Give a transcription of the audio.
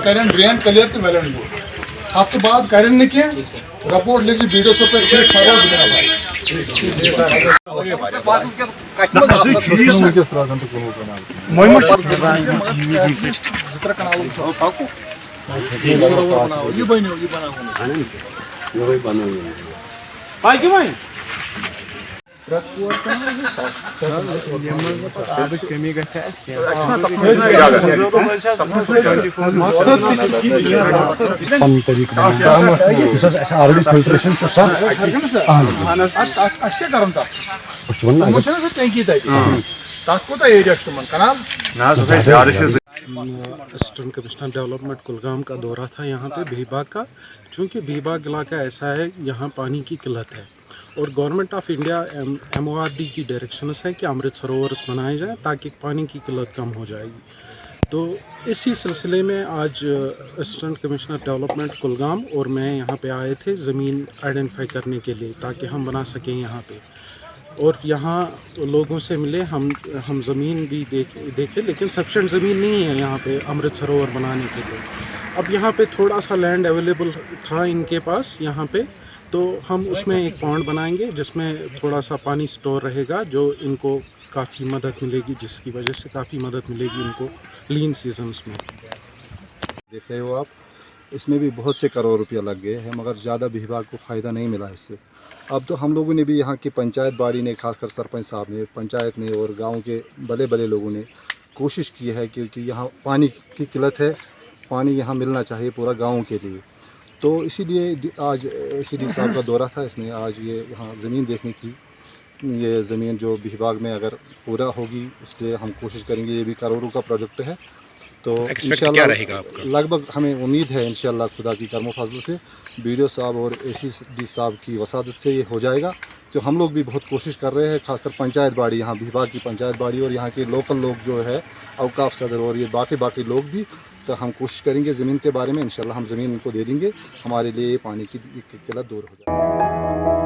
करें drain clear तो well and good हफ्ते बाद करें नहीं क्या रिपोर्ट लिख वीडियो सब पे चेक करो ये बनाओ कमी filtration assistant commissioner development Kulgam का दौरा था यहाँ पे बीबाग का। चूँकि बीबाग इलाका ऐसा है यहाँ पानी की किल्लत है और गवर्नमेंट ऑफ इंडिया MORD की डायरेक्शंस है कि अमृत सरोवर्स बनाए जाएं ताकि पानी की किल्लत कम हो जाएगी। तो इसी सिलसिले में आज असिस्टेंट कमिश्नर डेवलपमेंट कुलगाम और मैं यहाँ पे आए थे ज़मीन आइडेंटिफाई करने के लिए ताकि हम बना सकें यहाँ पे, और यहाँ लोगों से मिले, हम ज़मीन भी देखे लेकिन सफिशेंट ज़मीन नहीं है यहाँ पे अमृत सरोवर बनाने के लिए। अब यहाँ पे थोड़ा सा लैंड अवेलेबल था इनके पास यहाँ पे, तो हम उसमें एक पॉन्ड बनाएंगे जिसमें थोड़ा सा पानी स्टोर रहेगा, जो इनको काफ़ी मदद मिलेगी, जिसकी वजह से काफ़ी मदद मिलेगी इनको लीन सीजन्स में। देख रहे हो आप, इसमें भी बहुत से करोड़ रुपया लग गए हैं मगर ज़्यादा विभाग को फ़ायदा नहीं मिला इससे। अब तो हम लोगों ने भी यहाँ की पंचायत बाड़ी ने, खासकर सरपंच साहब ने, पंचायत ने और गांव के बड़े बड़े लोगों ने कोशिश की है क्योंकि यहाँ पानी की किल्लत है, पानी यहाँ मिलना चाहिए पूरा गाँव के लिए। तो इसीलिए आज ACD साहब का दौरा था, इसने आज ये यहाँ ज़मीन देखनी थी। ये ज़मीन जो विभाग में अगर पूरा होगी इसलिए हम कोशिश करेंगे, ये भी करोड़ों का प्रोजेक्ट है। तो इंशाल्लाह लगभग हमें उम्मीद है इंशाल्लाह खुदा की करम फजल से BDO साहब और ACD साहब की वसादत से ये हो जाएगा। तो हम लोग भी बहुत कोशिश कर रहे हैं, खासकर पंचायत बाड़ी, यहाँ विभाग की पंचायत बाड़ी और यहाँ के लोकल लोग जो है औकाफ सदर और ये बाकी लोग भी, तो हम कोशिश करेंगे ज़मीन के बारे में। इंशाल्लाह हम ज़मीन इनको दे देंगे, हमारे लिए पानी की किल्लत दूर हो जाए।